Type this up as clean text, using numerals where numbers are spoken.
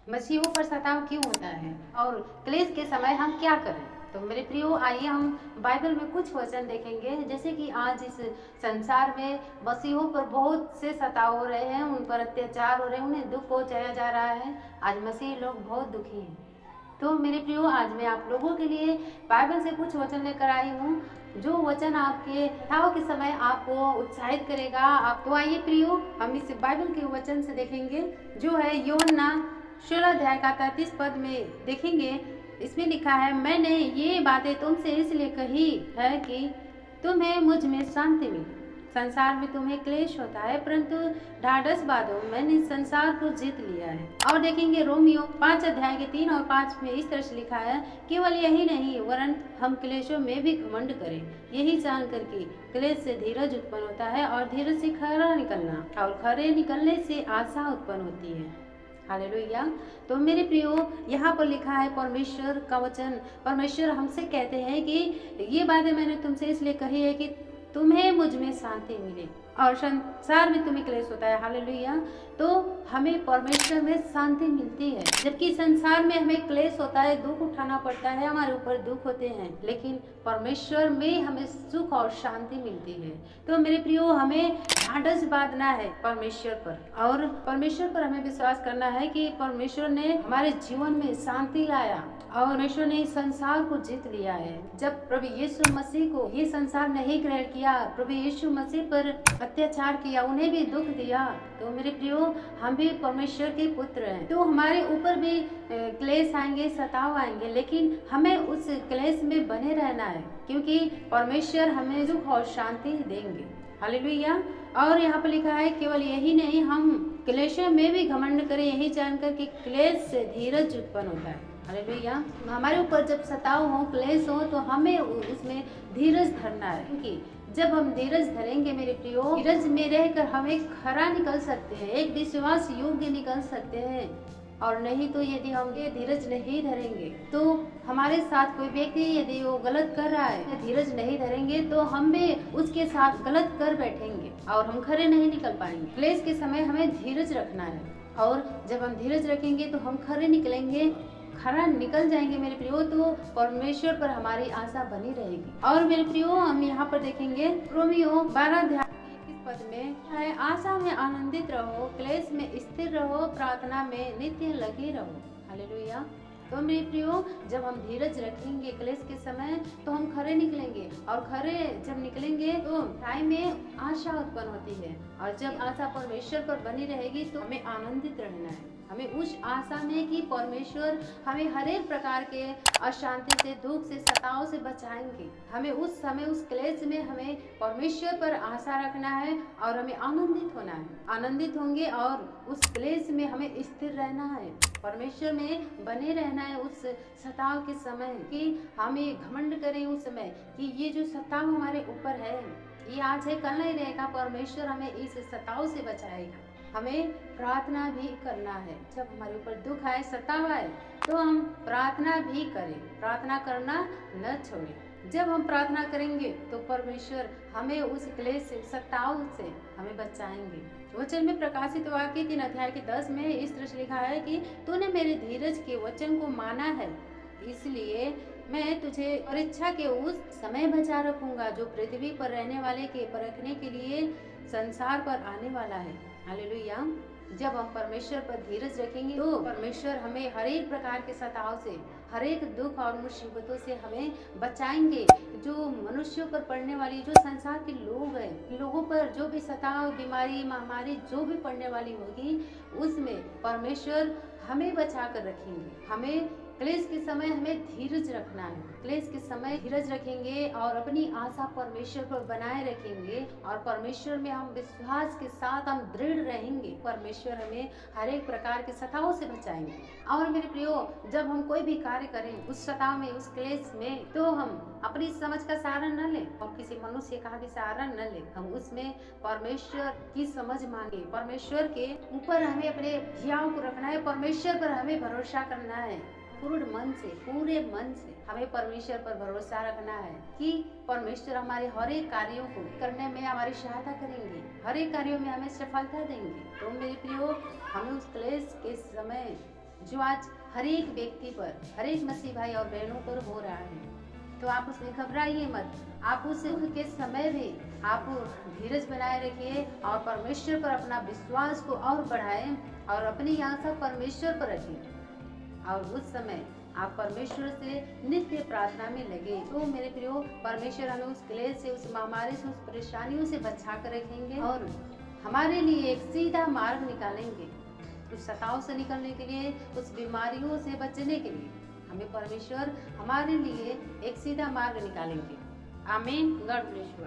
मसीहों पर सताव क्यों होता है और क्लेश के समय हम क्या करें। तो मेरे प्रियो, आइए हम बाइबल में कुछ वचन देखेंगे। जैसे कि आज इस संसार में मसीहों पर बहुत से सताव हो रहे हैं, उन पर अत्याचार हो रहे हैं, उन्हें दुख पहुंचाया जा रहा है। आज मसीही लोग बहुत दुखी हैं। तो मेरे प्रियो, आज मैं आप लोगों के लिए बाइबल से कुछ वचन लेकर आई हूँ, जो वचन आपके कथाओं के समय आपको उत्साहित करेगा। आप तो आइए प्रियो, हम इस बाइबल के वचन से देखेंगे, जो है यूहन्ना 16 अध्याय का 33 पद में देखेंगे। इसमें लिखा है, मैंने ये बातें तुमसे इसलिए कही है कि तुम्हें मुझ में शांति मिले। संसार में तुम्हें क्लेश होता है, परंतु ढाढ़स बांधो, मैंने संसार को जीत लिया है। और देखेंगे रोमियो 5 अध्याय के 3 और 5 में इस तरह से लिखा है, केवल यही नहीं वरन हम क्लेशों में भी घमंड करें, यही जानकर कि क्लेश से धीरज उत्पन्न होता है और धीरज से खरा निकलना और खरे निकलने से आशा उत्पन्न होती है। हालेलुया। तो मेरे प्रियो, यहाँ पर लिखा है परमेश्वर का वचन। परमेश्वर हमसे कहते हैं कि ये बातें मैंने तुमसे इसलिए कही है कि तुम्हें मुझ में शांति मिले और संसार में तुम्हें क्लेश होता है। हालेलुया। तो हमें परमेश्वर में शांति मिलती है, जबकि संसार में हमें क्लेश होता है, दुख उठाना पड़ता है, हमारे ऊपर दुख होते हैं, लेकिन परमेश्वर में हमें सुख और शांति मिलती है। तो मेरे प्रियो, हमें ढाढ़स बांधना है परमेश्वर पर, और परमेश्वर पर हमें विश्वास करना है कि परमेश्वर ने हमारे जीवन में शांति लाया और परमेश्वर ने इस संसार को जीत लिया है। जब प्रभु यीशु मसीह को ये संसार नहीं ग्रहण किया, प्रभु यीशु मसीह पर अत्याचार किया, उन्हें भी दुख दिया, तो मेरे प्रियो, हम भी परमेश्वर के पुत्र हैं। तो हमारे ऊपर भी क्लेश आएंगे, सताव आएंगे, लेकिन हमें उस क्लेश में बने रहना है, क्योंकि परमेश्वर हमें सुख और शांति देंगे। हालेलुया। और यहाँ पर लिखा है, केवल यही नहीं हम क्लेशों में भी घमंड करें, यही जानकर कि क्लेश से धीरज उत्पन्न होता है। हालेलुया। हमारे ऊपर जब सताव हो, क्लेश हो, तो हमें उसमें धीरज धरना है, क्योंकि जब हम धीरज धरेंगे मेरे प्रियो, धीरज में रहकर हम एक खरा निकल सकते हैं, एक विश्वास योग्य निकल सकते हैं। और नहीं तो यदि हम ये धीरज नहीं धरेंगे, तो हमारे साथ कोई व्यक्ति यदि वो गलत कर रहा है, धीरज नहीं धरेंगे, तो हम भी उसके साथ गलत कर बैठेंगे और हम खरे नहीं निकल पाएंगे। क्लेश के समय हमें धीरज रखना है, और जब हम धीरज रखेंगे तो हम खरे निकलेंगे, खरा निकल जाएंगे मेरे प्रियो। तो परमेश्वर पर हमारी आशा बनी रहेगी। और मेरे प्रियो, हम यहाँ पर देखेंगे रोमियो 12 अध्याय 21 पद में है, आशा में आनंदित रहो, क्लेश में स्थिर रहो, प्रार्थना में नित्य लगे रहो। हालेलुया। तो मेरे प्रियो, जब हम धीरज रखेंगे क्लेश के समय, तो हम खरे निकलेंगे, और खरे जब निकलेंगे तो टाइम में आशा उत्पन्न होती है, और जब आशा परमेश्वर पर बनी रहेगी तो हमें आनंदित रहना है। हमें उस आशा में कि परमेश्वर हमें हर एक प्रकार के अशांति से, दुख से, सताव से बचाएंगे। हमें उस समय, उस क्लेश में हमें परमेश्वर पर आशा रखना है और हमें आनंदित होना है। आनंदित होंगे और उस क्लेश में हमें स्थिर रहना है, परमेश्वर में बने रहना है उस सताव के समय, कि हम ये घमंड करें उस समय कि ये जो सताव हमारे ऊपर है, ये आज है, कल नहीं रहेगा। परमेश्वर हमें इस सताव से बचाएगा। हमें प्रार्थना भी करना है। जब हमारे ऊपर दुख आए, सताव आए, तो हम प्रार्थना भी करें, प्रार्थना करना न छोड़ें। जब हम प्रार्थना करेंगे तो परमेश्वर हमें उस क्लेश से, सताव से हमें बचाएंगे। वचन में प्रकाशित वाक्य 3 अध्याय के 10 में इस तरह से लिखा है कि तूने मेरे धीरज के वचन को माना है, इसलिए मैं तुझे परीक्षा के उस समय बचा रखूंगा जो पृथ्वी पर रहने वाले के परखने के लिए संसार पर आने वाला है। हालेलुया। जब हम परमेश्वर पर धीरज रखेंगे, तो परमेश्वर हमें हर एक प्रकार के सताव से, हर एक दुख और मुसीबतों से हमें बचाएंगे। जो मनुष्यों पर पड़ने वाली, जो संसार के लोग हैं, लोगों पर जो भी सताव, बीमारी, महामारी जो भी पड़ने वाली होगी, उसमें परमेश्वर हमें बचा कर रखेंगे। हमें क्लेश के समय हमें धीरज रखना है। क्लेश के समय धीरज रखेंगे और अपनी आशा परमेश्वर पर बनाए रखेंगे, और परमेश्वर में हम विश्वास के साथ हम दृढ़ रहेंगे। परमेश्वर हमें हर एक प्रकार के सताव से बचाएंगे। और मेरे प्रियो, जब हम कोई भी कार्य करें उस सताव में, उस क्लेश में, तो हम अपनी समझ का सहारा न लें और किसी मनुष्य का भी सहारा न लें। हम उसमें परमेश्वर की समझ मांगे, परमेश्वर के ऊपर हमें अपने ध्यान को रखना है, परमेश्वर पर हमें भरोसा करना है। पूर्ण मन से, पूरे मन से हमें परमेश्वर पर भरोसा रखना है कि परमेश्वर हमारे हर एक कार्यों को करने में हमारी सहायता करेंगे, हर एक कार्यों में हमें सफलता देंगे। तो मेरे प्रियो, हमें उस क्लेश के समय जो आज हर एक व्यक्ति पर, हर एक मसीह भाई और बहनों पर हो रहा है। तो आप उसमें घबराइए मत। आप उस के समय भी आप धीरज बनाए रखिए और परमेश्वर पर अपना विश्वास को और बढ़ाएं और अपनी आशा परमेश्वर पर रखिए। और उस समय आप परमेश्वर से नित्य प्रार्थना में लगे। तो मेरे प्रियो, परमेश्वर हमें उस क्लेश से, उस महामारी से, उस परेशानियों से बचा कर रखेंगे और हमारे लिए एक सीधा मार्ग निकालेंगे। उस सताव से निकलने के लिए, उस बीमारियों से बचने के लिए हमें परमेश्वर हमारे लिए एक सीधा मार्ग निकालेंगे। आमीन। God bless you.